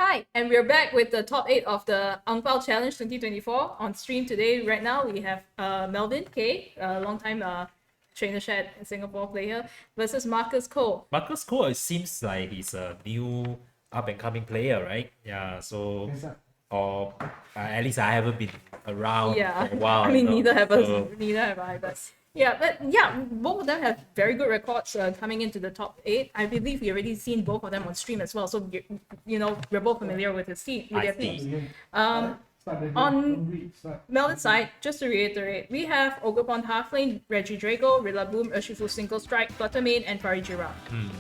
Hi, and we're back with the top 8 of the Ang Pao Challenge 2024 on stream today. Right now, we have Melvin K, a long-time trainer shed in Singapore player, versus Marcus Cole. Marcus Cole, it seems like he's a new up and coming player, right? Yeah, so or at least I haven't been around Yeah, for a while. I mean, neither have us, So, neither have I, but yeah, both of them have very good records coming into the top 8. I believe we already seen both of them on stream as well, so we're both familiar with his team, with their teams. On Melvin's side, just to reiterate, we have Ogopon Halflane, Reggie Drago, Rillaboom, Urshifu Single Strike, Fluttermane, and Farijira.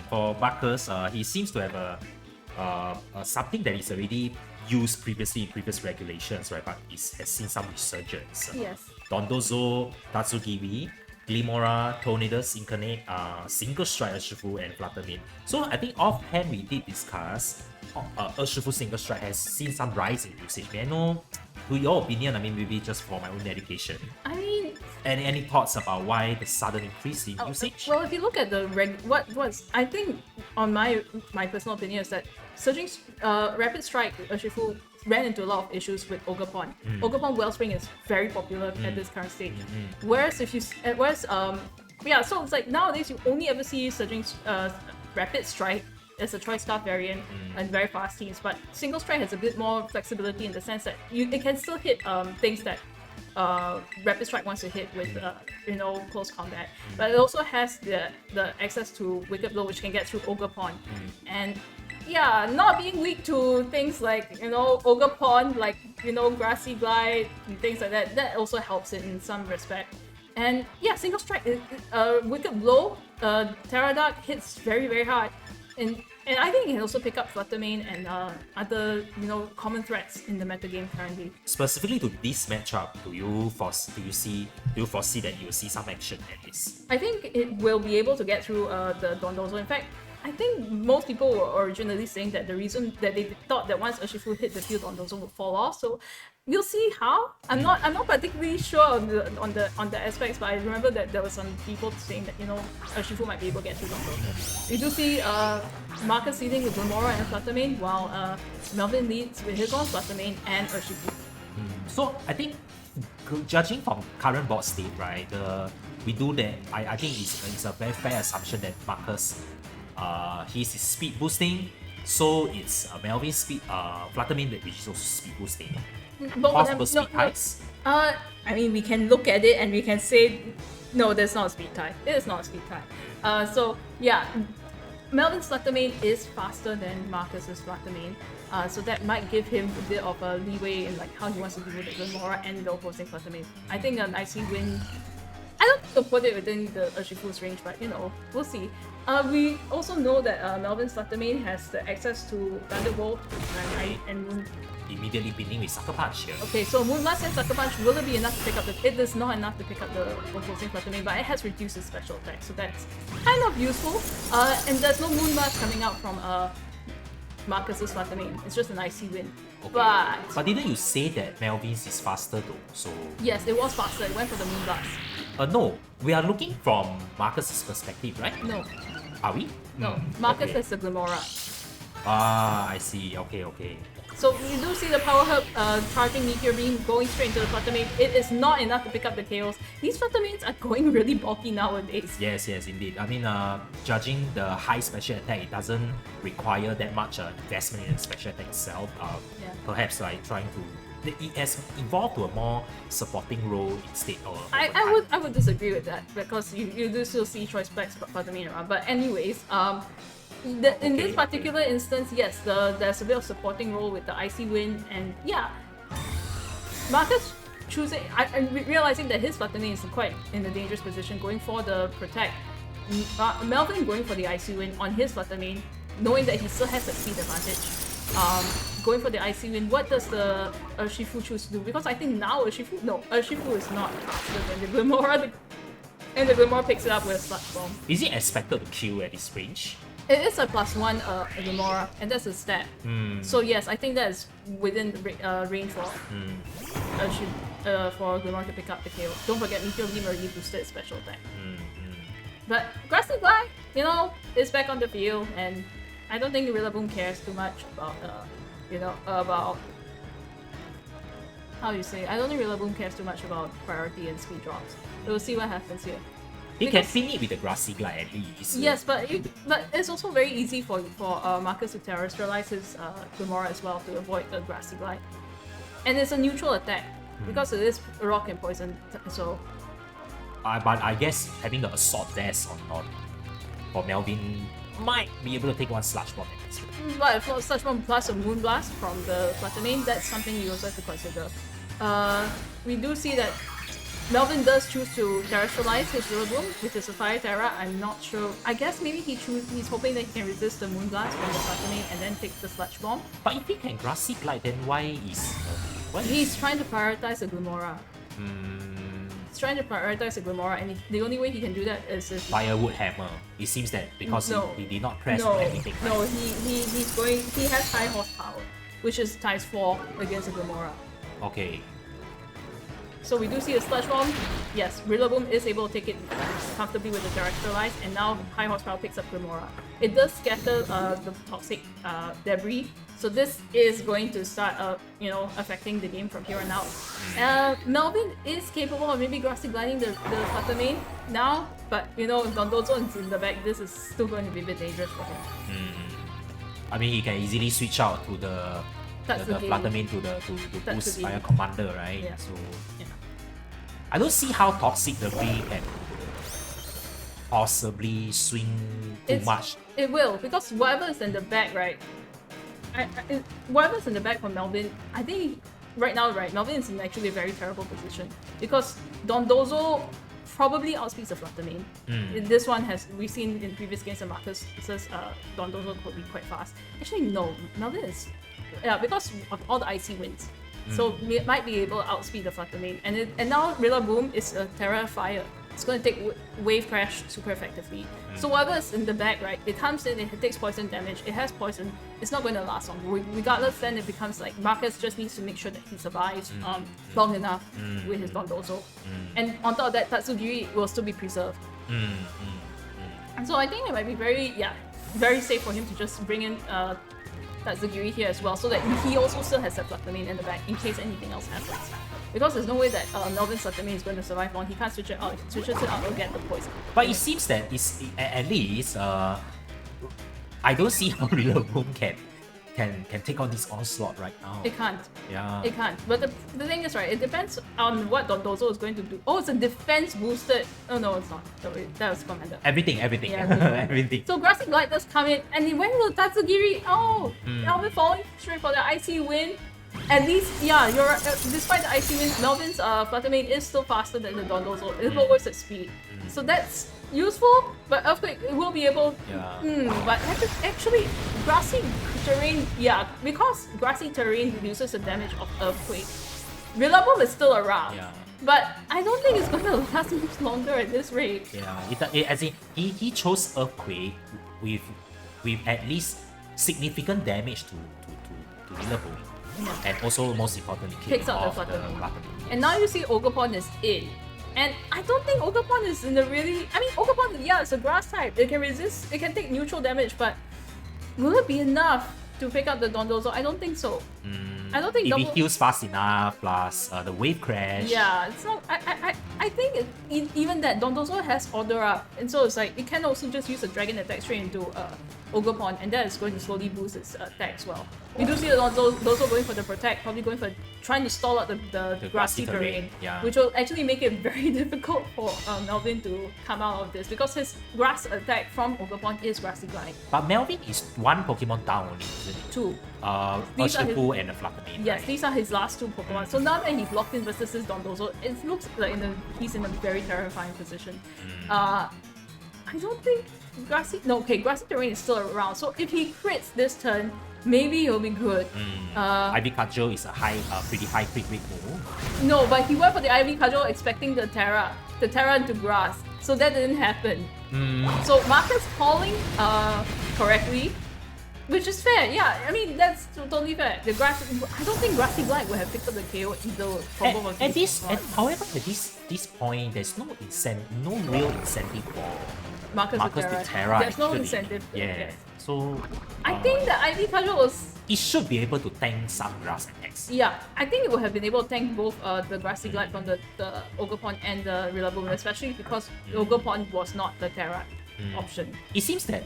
for Marcus, he seems to have something that is already used previously in previous regulations, right? But it has seen some resurgence. Yes. Dondozo, Tatsugiwi, Glimora, Tornadus, Incarnate, Single Strike Urshifu, and Fluttermane. So I think offhand we did discuss Urshifu Single Strike has seen some rise in usage. May I know, to your opinion, I mean, maybe just for my own education, I mean, any thoughts about why the sudden increase in usage? well, if you look at the what's I think on my personal opinion is that surging rapid strike Urshifu ran into a lot of issues with Ogopon. Ogopon Wellspring is very popular at this current stage. Whereas so it's like nowadays you only ever see surging rapid strike as a choice scarf variant and very fast teams, but single strike has a bit more flexibility in the sense that it can still hit things that rapid strike wants to hit with close combat, but it also has the access to wicked blow, which can get through Ogopon. And yeah, not being weak to things like Ogopon, like grassy glide and things like that also helps it in some respect. And yeah, single strike, wicked blow, Terra Dark hits very, very hard, and I think it can also pick up Fluttermane and other common threats in the metagame currently. Specifically to this matchup, do you foresee that you will see some action at this? I think it will be able to get through the Dondozo. In fact, I think most people were originally saying that the reason that they thought that once Urshifu hit the field, Dondozo would fall off. So we'll see how. I'm not particularly sure on the aspects, but I remember that there were some people saying that Urshifu might be able to get through Dondozo. We do see Marcus leading with Glimora and Fluttermane, while Melvin leads with his own Fluttermane and Urshifu. So I think, judging from current board state, right, we do that. I think it's a very fair assumption that Marcus, his speed boosting, so it's Melvin's speed, Fluttermane, which is also speed boosting. Possible speed ties? I mean, we can look at it and we can say, no, there's not a speed tie. It is not a speed tie. So yeah, Melvin's Fluttermane is faster than Marcus's Fluttermane. So that might give him a bit of a leeway in like how he wants to deal with the Glimora and the opposing Fluttermane. I think an IC win, I don't think to put it within the Urshifu's range, but we'll see. We also know that Melvin's Fluttermane has the access to Thunderbolt and Moon. Immediately beginning with Sucker Punch here. Okay, so Moonblast and Sucker Punch, will it be enough to pick up it is not enough to pick up the opposing Fluttermane, but it has reduced its special attack, so that's kind of useful. And there's no Moonblast coming out from Marcus's Fluttermane. It's just an IC win. Okay. But didn't you say that Melvin's is faster though? So yes, it was faster. It went for the Moonblast. no, we are looking from Marcus's perspective, right? No. Are we? No. Marcus okay. has the Glimora. I see. Okay. So you do see the Power Herb charging Meteor Beam going straight into the Fluttermane. It is not enough to pick up the KOs. These Fluttermanes are going really bulky nowadays. Yes, indeed. I mean, judging the high special attack, it doesn't require that much investment in the special attack itself. Perhaps like trying to, it has evolved to a more supporting role instead. I would disagree with that because you do still see choice specs Fluttermane around. But anyways, in this particular instance, yes, there's a bit of supporting role with the IC win, and yeah, Marcus choosing, realizing that his Fluttermane is quite in a dangerous position, going for the protect. Melvin going for the IC win on his Fluttermane, knowing that he still has that speed advantage. Going for the IC win, what does the Urshifu choose to do? Because I think now Urshifu is not faster than the Glimora, and the Glimora picks it up with a Sludge Bomb. Is it expected to kill at this range? It is a +1 Glimora, and that's a stat. So yes, I think that is within the range for Glimora to pick up the KO. Don't forget, Meteor Beam already boosted its special attack. But Grassy Glide, is back on the field, and I don't think Rillaboom cares too much about about how you say. I don't think Rillaboom cares too much about priority and speed drops. We'll see what happens here. He can fin it with the Grassy Glide at least. Yes, but it's also very easy for Marcus to terrestrialize his Gamora as well to avoid the Grassy Glide. And it's a neutral attack because it is rock and poison, so... but I guess having the Assault Vest on for Melvin might be able to take one Sludge Bomb. But for Sludge Bomb plus a Moonblast from the Flutter that's something you also have to consider. We do see that Melvin does choose to terrestrialize his Rillaboom, which is a Fire Terra. I'm not sure. I guess maybe he's hoping that he can resist the Moonblast from the Flutter and then take the Sludge Bomb. But if he can Grassy Glide, then why is... He's trying to prioritize the Gamora. He's trying to prioritize the Gamora, and the only way he can do that is if... Firewood Hammer. It seems that because he did not press or anything. No, he has high horsepower, which is times 4 against the Gamora. Okay. So we do see a Sludge Bomb. Yes, Rillaboom is able to take it comfortably with the Terrestrialize, and now High Horsepower picks up Gamora. It does scatter the toxic debris, so this is going to start affecting the game from here on out. Melvin is capable of maybe Grassy Gliding the Flutter now, but if Dondozo is in the back, this is still going to be a bit dangerous for him. I mean, he can easily switch out to the Flutter to boost Fire Commander, right? Yeah. So I don't see how toxic the Bee can possibly swing too much. It will, because whatever is in the back, right? Whatever's in the back for Melvin, I think right now, Melvin is in actually a very terrible position because Dondozo probably outspeeds the Flutter Mane. This one we've seen in previous games that Marcus says Dondozo could be quite fast. Actually, no, Melvin is because of all the icy winds. So it might be able to outspeed the Flutter Mane. And now Rillaboom is a Terra Fire. It's going to take Wave Crash super effectively. So whatever is in the back, right, it comes in, it takes poison damage, it has poison, it's not going to last long. Regardless, then it becomes like Marcus just needs to make sure that he survives long enough with his Dondozo. And on top of that, Tatsugiri will still be preserved. And so I think it might be very safe for him to just bring in Tatsugiri here as well, so that he also still has that Flutter Mane in the back in case anything else happens. Because there's no way that Melvin's Flutter Mane is going to survive long. He can't switch it out. If he switches it out, he'll get the poison. But it seems that it's at least I don't see how Rillaboom can take on this onslaught right now. It can't. Yeah. It can't. But the thing is, right, it depends on what Dondozo is going to do. Oh, it's a defense boosted. Oh no, it's not. Sorry, that was Commander. Everything. Yeah, Everything. So Grassy Glide does come in, and he went with Tatsugiri. Oh, Melvin falling straight for the icy wind. At least, yeah, you're right. Despite the icy wind, Melvin's Flutter Mane is still faster than the Dondozo. It lowers its speed. So that's useful, but Earthquake will be able... but actually, grassy terrain, because grassy terrain reduces the damage of Earthquake. Rillaboom is still around, but I don't think it's going to last much longer at this rate. Yeah, as in, he chose Earthquake with at least significant damage to Rillaboom. And also, most importantly, picks up the Flutter Mane. And now you see Ogerpon is in. And I don't think Ogerpon is in the really... I mean, Ogerpon, it's a grass type. It can resist, it can take neutral damage, but will it be enough to pick up the Dondozo? I don't think so. I don't think if he heals fast enough, plus the Wave Crash. Yeah, it's not... I think even that Dondozo has Order Up, and so it's like, it can also just use a Dragon Attack straight into Ogerpon, and that is going to slowly boost its attack as well. We do see the Dondozo going for the Protect, probably going for trying to stall out the grassy terrain, which will actually make it very difficult for Melvin to come out of this, because his grass attack from Ogerpon is Grassy Glide. But Melvin is one Pokemon down only, isn't it? Two. Urshifu and the Flutter Mane. Yes, these are his last two Pokemon. So now that he's locked in versus his Dondozo, it looks like he's in a very terrifying position. I don't think Grassy Terrain is still around. So if he crits this turn, maybe he'll be good. Ivy Cudgel is a pretty high crit rate move. No, but he went for the Ivy Cudgel expecting the Terra into grass. So that didn't happen. So Marcus calling correctly, which is fair. Yeah, I mean, that's totally fair. I don't think Grassy Glide would have picked up the KO either from both of these. However, at this point, there's no real incentive for Marcus to Terra. There's no incentive. Yeah. So I think the Ivy Cudgel was it should be able to tank some grass attacks. Yeah, I think it would have been able to tank both the Grassy Glide from the Ogre and the Rillaboom, especially because Ogre was not the Terra option. It seems that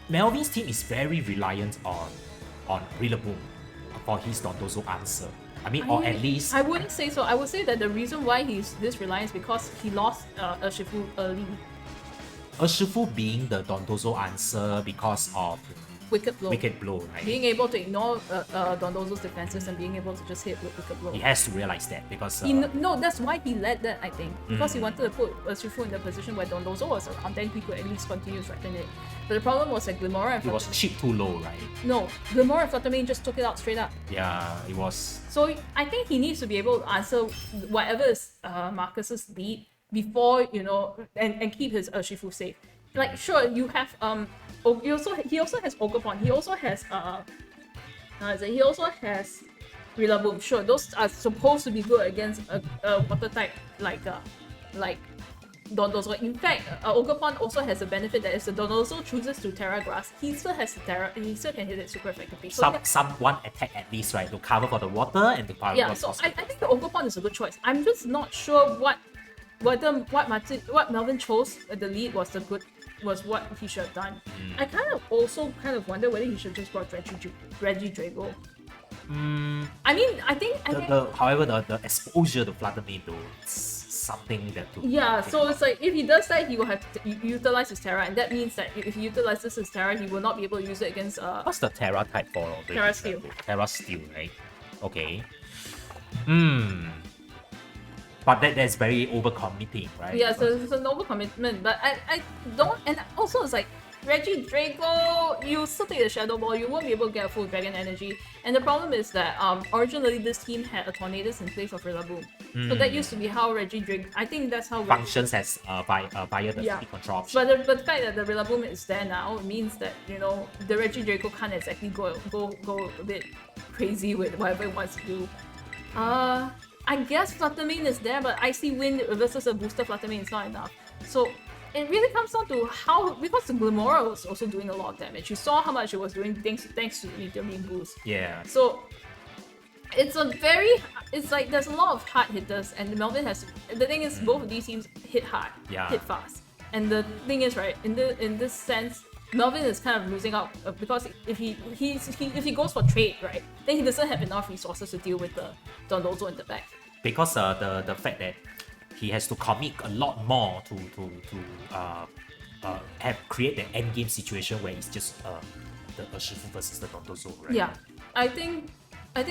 Melvin's team is very reliant on Rillaboom for his Dondozo answer. I mean, or at least... I wouldn't say so. I would say that the reason why he's this reliant is because he lost Urshifu early. Urshifu being the Dondozo answer because of Wicked Blow. Wicked Blow, right? Being able to ignore Dondozo's defenses and being able to just hit with Wicked Blow. He has to realize that because... no, that's why he led that, I think. Because he wanted to put Urshifu in the position where Dondozo was around, then he could at least continue threatening it. But the problem was that Glimmora and it was chipped too low, right? No, Glimmora and Fluttermane just took it out straight up. Yeah, it was... So I think he needs to be able to answer whatever is Marcus's lead before, and keep his Urshifu safe. Like, sure, you have he also has Ogerpon. He also has he also has Rillaboom. Sure, those are supposed to be good against a water type like Dondozo. In fact, Ogerpon also has a benefit that if the Dondozo chooses to Terra Grass, he still has the Terra and he still can hit it super effectively. So one attack at least, right? To cover for the water and to cover yeah, so I think the Ogerpon is a good choice. I'm just not sure what Melvin chose at the lead was what he should have done. I kind of wonder whether he should just brought Reggie Drago. I mean, I think however the exposure to Fluttermane though, it's something that to so it's like if he does that, he will have to utilize his Terra, and that means that if he utilizes his Terra, he will not be able to use it against what's the Terra type for? Terra Steel. Terra Steel, right? Okay. But that's very overcommitting, right? Yeah, so it's an overcommitment. But I don't, and also it's like Reggie Drago, you still take the Shadow Ball, you won't be able to get a full Dragon Energy. And the problem is that originally this team had a Tornadus in place of Rillaboom. So that used to be how Reggie Drago, I think that's how functions as via the speed control option. But the fact that the Rillaboom is there now means that, the Reggie Drago can't exactly go a bit crazy with whatever it wants to do. I guess Fluttermane is there, but Icy Wind versus a booster Fluttermane is not enough. So it really comes down to because the Glimmora was also doing a lot of damage. You saw how much it was doing thanks to the Meteor Beam boost. Yeah. So it's like there's a lot of hard hitters, and Melvin has. The thing is, both of these teams hit hard, hit fast. And the thing is, right, in this sense, Melvin is kind of losing out because if he goes for trade, right, then he doesn't have enough resources to deal with the Dondozo in the back. Because the fact that he has to commit a lot more to create the end game situation where it's just the Urshifu versus the Dondozo, right? Yeah, I think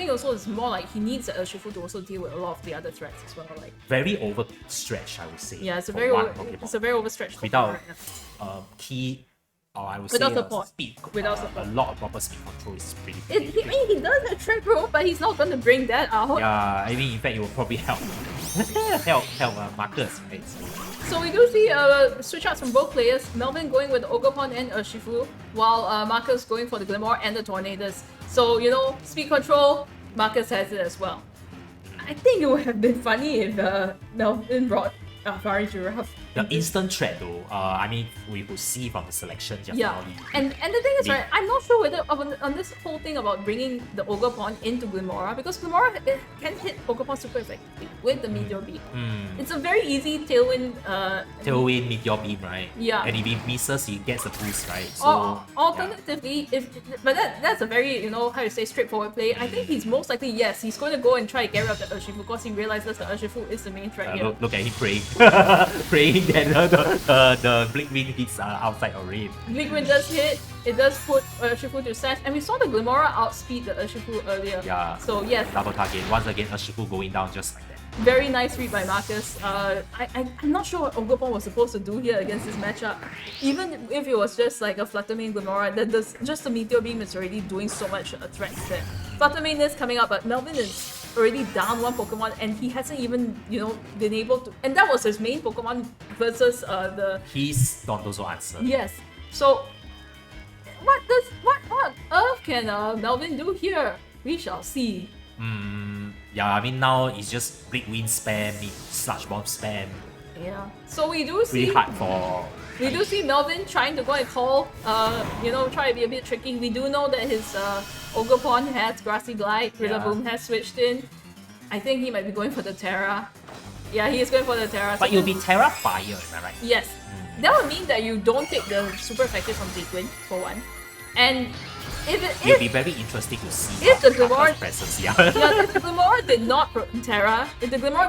also it's more like he needs the Urshifu to also deal with a lot of the other threats as well. Like very overstretched, I would say. Yeah, it's a very overstretched. Without key. I would without say support. Speed. Without support. A lot of proper speed control is pretty he does have Trap Rope, but he's not going to bring that out. Yeah, I mean, in fact, it will probably help Marcus, right? So we do see switch outs from both players. Melvin going with Ogerpon and Urshifu, while Marcus going for the Glimmora and the Tornadus. So, speed control, Marcus has it as well. I think it would have been funny if Melvin brought Fari Giraffe. The instant threat though, I mean, we could see from the selection just now. And the thing is, right, I'm not sure whether on this whole thing about bringing the Ogerpon into Glimmora, because Glimmora can hit Ogerpon super effectively with the Meteor Beam. It's a very easy Tailwind Meteor Beam, right? Yeah. And if he misses, he gets a boost, right? So alternatively, but that's a very, how you say, straightforward play. I think he's most likely, yes, he's going to go and try to get rid of the Urshifu because he realizes the Urshifu is the main threat here. Look at him praying. Praying that the Blink Wind hits outside already. Blink Wind does hit, it does put Urshifu to sash, and we saw the Glimmora outspeed the Urshifu earlier. Yeah. So yes. Double target. Once again, Urshifu going down just like that. Very nice read by Marcus. I'm not sure what Ogerpon was supposed to do here against this matchup. Even if it was just like a Fluttermane Glimmora, just the Meteor Beam is already doing so much threats there. Fluttermane is coming up, but Melvin is already down one Pokemon and he hasn't even, been able to... And that was his main Pokemon versus his Dondozo answer. Yes. So, what on earth can Melvin do here? We shall see. Yeah, I mean now it's just Blink Wind spam, Sludge Bomb spam. Yeah. So we do see... Really hard for We do see Melvin trying to go and call, try to be a bit tricky. We do know that his Ogerpon has Grassy Glide, Rillaboom has switched in. I think he might be going for the Terra. Yeah, he is going for the Terra. But you'll be Terra Fire, am I right? Yes. That would mean that you don't take the super effective from Sequin, for one. And it'll be very interesting to see if the Glimmora Glimmora presence, if the Glimmora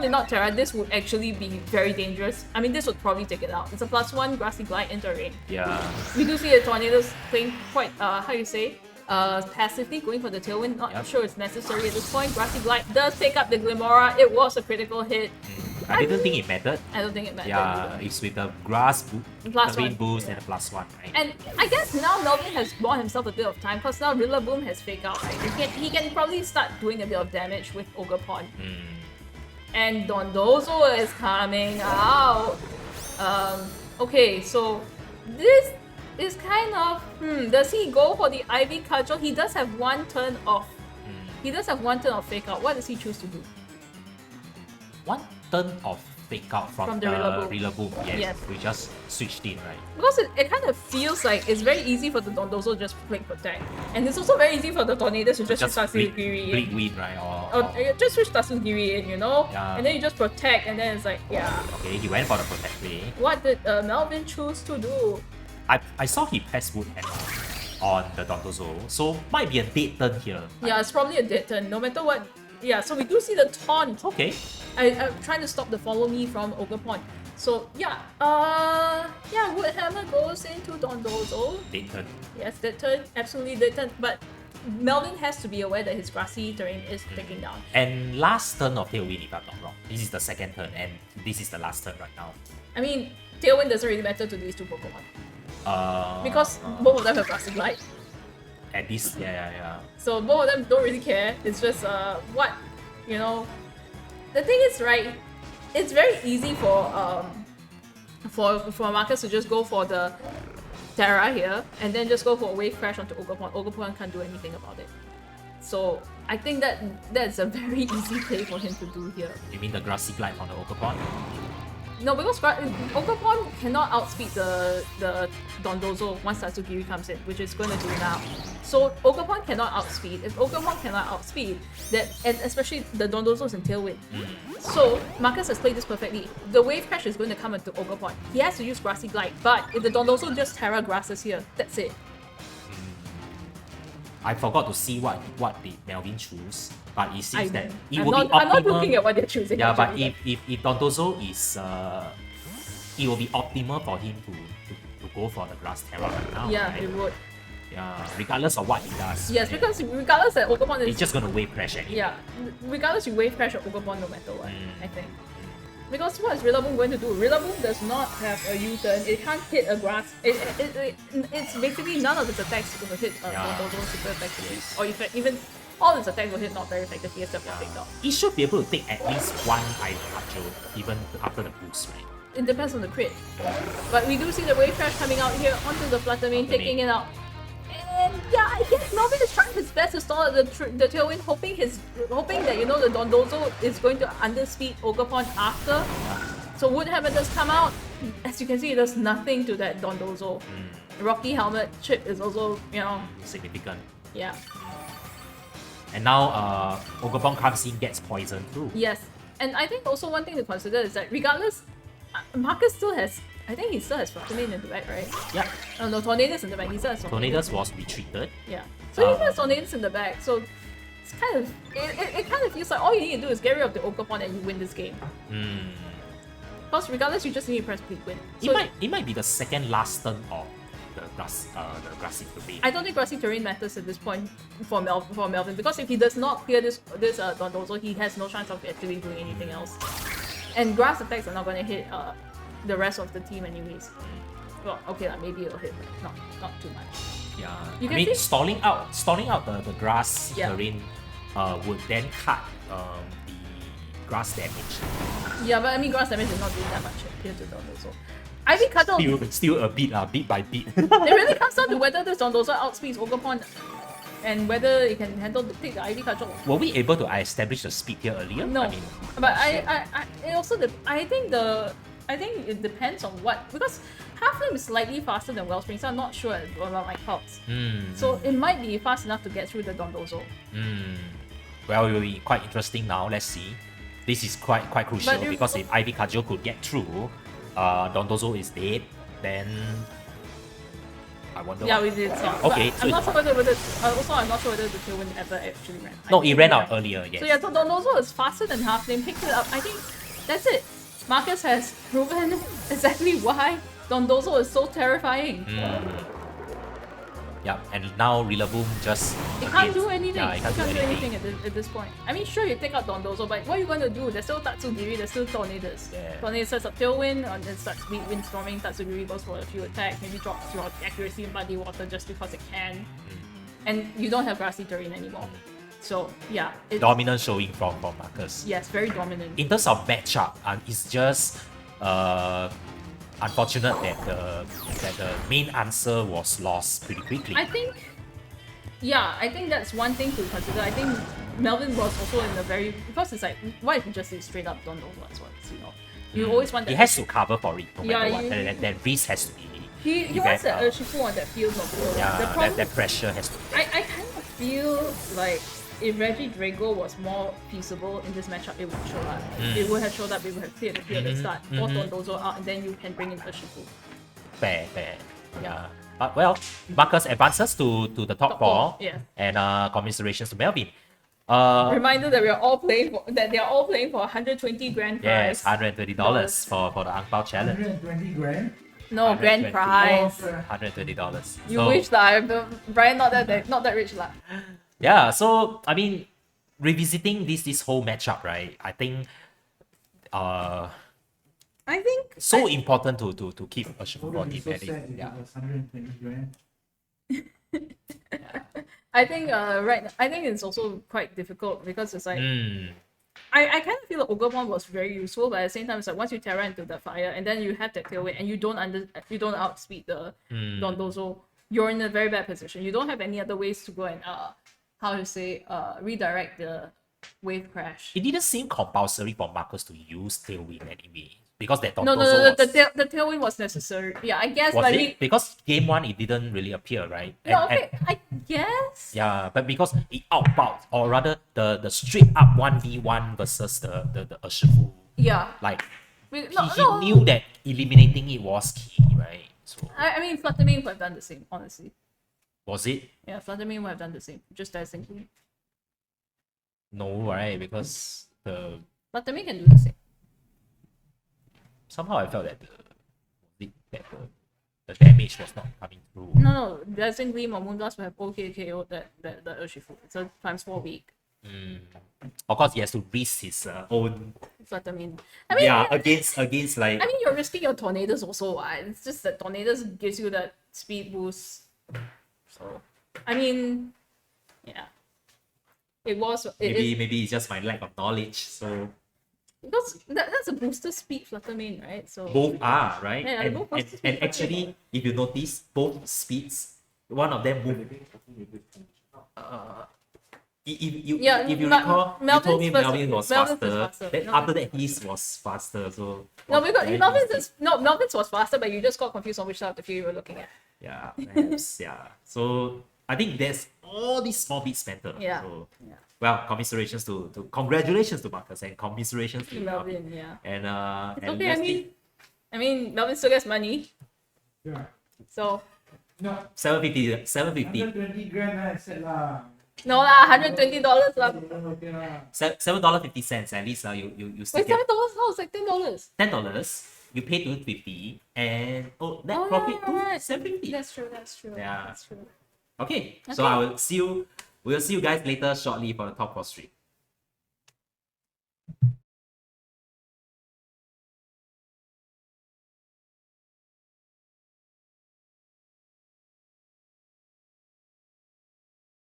did not Terra, this would actually be very dangerous. I mean, this would probably take it out. It's a +1 Grassy Glide into rain. Yeah. We do see the Tornadoes playing quite, passively going for the Tailwind. Not sure it's necessary at this point. Grassy Glide does take up the Glimmora. It was a critical hit. I didn't think it mattered. I don't think it mattered. Yeah, it's with the grass terrain boost and a +1, right? And I guess now Melvin has bought himself a bit of time because now Rillaboom has fake out, right? He can probably start doing a bit of damage with Ogerpon. And Dondozo is coming out. Okay, so this is kind of does he go for the Ivy Cudgel? He does have one turn of fake out. What does he choose to do? One turn of fake out from the Rillaboom. Yes, we just switched in, right? Because it kind of feels like it's very easy for the Dondozo just play protect. And it's also very easy for the Tornadoes to just switch Tatsugiri in. Bleed right? Or just switch Tatsugiri in, Yeah. And then you just protect and then it's like, yeah. Okay, he went for the protect play. What did Melvin choose to do? I saw he pressed Wood Hammer on the Dondozo, so might be a dead turn here. Yeah, it's probably a dead turn, no matter what. Yeah, so we do see the taunt. Okay. I'm trying to stop the follow me from Ogerpon. So yeah, Wood Hammer goes into Dondozo. Dead turn. Yes, dead turn, absolutely dead turn. But Melvin has to be aware that his grassy terrain is taking down. And last turn of Tailwind, if I'm not wrong. This is the second turn, and this is the last turn right now. I mean, Tailwind doesn't really matter to these two Pokemon. Because both of them have Grassy Glide. At this, yeah. So both of them don't really care. It's just the thing is, right, it's very easy for Marcus to just go for the Terra here and then just go for a Wave Crash onto Ogerpon. Ogerpon can't do anything about it. So I think that's a very easy play for him to do here. You mean the Grassy Glide on the Ogerpon? No, because Ogerpon cannot outspeed the Dondozo once Tatsugiri comes in, which is going to do now. So Ogerpon cannot outspeed. If Ogerpon cannot outspeed, and especially the Dondozo is in Tailwind. So Marcus has played this perfectly. The Wave Crash is going to come into Ogerpon. He has to use Grassy Glide, but if the Dondozo just Terra Grasses here, that's it. I forgot to see what did Melvin choose, but it seems that it I'm will not, be optimal. I'm not looking at what they're choosing. Yeah, but actually, if Dondozo is, it will be optimal for him to go for the Grass Terra right now. Yeah, right? it would. Yeah, regardless of what he does. Yes, right? because regardless that Ogerpon is... He's just gonna Wave Crash anyway. Yeah, regardless you Wave Crash or Ogerpon no matter what, I think. Because what is Rillaboom going to do? Rillaboom does not have a U-turn. It can't hit a grass. It's basically none of its attacks will hit Dondozo super effectively. Or even all its attacks will hit not very effectively except for Fake Out. It should be able to take at least one Ivy Cudgel even after the boost, right? It depends on the crit. But we do see the Wave Crash coming out here onto the Fluttermane, taking it out. And yeah, I guess Melvin is trying his best to stall the Tailwind, hoping that the Dondozo is going to underspeed Ogerpon after. So Wood Hammer does come out. As you can see, it does nothing to that Dondozo. Rocky Helmet chip is also, significant. Yeah. And now Ogerpon comes in, gets poisoned too. Yes. And I think also one thing to consider is that regardless, Marcus still has, I think he still has Fluttermane in the back, right? Yeah. Oh no, Tornadoes in the back. He still has Tornadoes was retreated. Yeah. So he has Tornadoes in the back. So it's kind of, it kind of feels like all you need to do is get rid of the Ogerpon and you win this game. Because regardless, you just need to press Bleed Win. So it might be the second last turn of the Grassy Terrain. I don't think Grassy Terrain matters at this point for Melvin, because if he does not clear this Dondozo, he has no chance of actually doing anything else. And grass attacks are not going to hit the rest of the team anyways. Well, okay, maybe it'll hit, but not too much. Yeah, You I can mean, see- stalling out the grass Yeah. terrain would then cut the grass damage. Yeah, but I mean, grass damage is not doing that much here to Dondozo. Ivy Cudgel, Still a bit by bit. it really comes down to whether this Dondozo outspeeds Ogerpon and whether it can take the Ivy Cudgel. Were we able to establish the speed here earlier? No, I mean, but it also I think it depends on what, because Half-Flame is slightly faster than Wellspring, so I'm not sure about my calcs. So it might be fast enough to get through the Dondozo. Well, it will be quite interesting now. Let's see. This is quite crucial But because if Ivy Kajou could get through, Dondozo is dead, then I wonder. Yeah, what- we did. So. Okay, But so I'm not sure whether also I'm not sure whether the Tailwind ever actually ran. no, I it think ran out earlier. Yes. So yeah, so Dondozo is faster than Half-Flame, picked it up. I think that's it. Marcus has proven exactly why Dondozo is so terrifying. Yeah, and now Rillaboom just It can't do anything. Yeah, it can't do anything. At this point. I mean, sure, you take out Dondozo, but what are you going to do? There's still Tatsugiri, there's still Tornadus. Yeah. Tornadus sets up Tailwind, and then starts windstorming. Tatsugiri goes for a few attacks, maybe drops your accuracy in Muddy Water just because it can. And you don't have grassy terrain anymore. So, yeah. Dominant showing from Marcus. Yes, very dominant. In terms of matchup, it's just unfortunate that the main answer was lost pretty quickly. I think that's one thing to consider. I think Melvin was also in a very, because it's like, what if you just say straight up don't know what's what, you know? You always want that. He has to cover for it no matter Yeah, what. you- That risk has to be. He wants that Urshifu on that field of gold. Yeah, The problem, that pressure has to be. I kind of feel like if Reggie Drago was more feasible in this matchup, it would show up. It would have showed up, it would have cleared the field at the start, force Dondozo out, and then you can bring in Urshifu. Fair. Yeah. But well, Marcus advances to the top Top four. four, yeah. And commiserations to Melvin. Reminder that they are all playing for 120 grand prize. Yes, $120 for the Ang Pao challenge. 120 grand. No, grand 120. prize. $120. You So, wish that Brian not that rich lah. Yeah, so I mean, revisiting this whole matchup, right? I think I think so important to keep Urshifu Wouldn't be body so sad if yeah. it was 120 grand. I think I think it's also quite difficult because it's like Mm. I kind of feel like Ogre was very useful, but at the same time it's like once you Terra into the fire and then you have that tailwind and you don't outspeed the Dondozo, you're in a very bad position. You don't have any other ways to go and redirect the wave crash. It didn't seem compulsory for Marcus to use Tailwind anyway. Because that No, Dondozo was, the tailwind was necessary. Yeah, I guess was like it? Because game 1 it didn't really appear, right? no, okay, I guess. Yeah, but because it outbound, or rather the straight up 1v1 versus the Urshifu, Yeah. like We- he knew that eliminating it was key, right? So I mean, Fluttermane would have done the same, honestly. was it? Yeah, Fluttermane would have done the same, just as simply. No, right? Because Fluttermane can do the same. somehow I felt that the damage was not coming through. No, Dazzling Gleam or Moonblast will have OK KO that Urshifu. It's a ×4 weak. Of course, he has to risk his own. Fluttermane. I mean, Yeah, against like. I mean, you're risking your Tornadoes also. It's just that Tornadoes gives you that speed boost. So, I mean, yeah. Maybe it's just my lack of knowledge. So Because that's a booster speed Fluttermane, right? So both are right, Yeah, and, both and, booster and speed. actually, if you notice, both speeds, one of them move. If you recall, you told me Melvin was faster. Then after that, his was faster. So no, because Melvin's was faster, but you just got confused on which side of the field you were looking at. yeah, perhaps, yeah. So I think there's all these small bits matter. Yeah. So, Yeah. well, congratulations to Marcus and commiserations to Melvin, yeah. And It's and okay. let's see. I mean, Melvin still gets money, Yeah. so No, 750. 120 grand I said lah. no lah, $120 lah. Okay lah. $7.50 at least. You still Wait, get $7? No, it's like $10. $10. You pay 250 and net Oh, profit yeah, right. 750. That's true. That's true. Yeah. That's true. Okay, so Okay. we'll see you guys later shortly for the top 4 streak.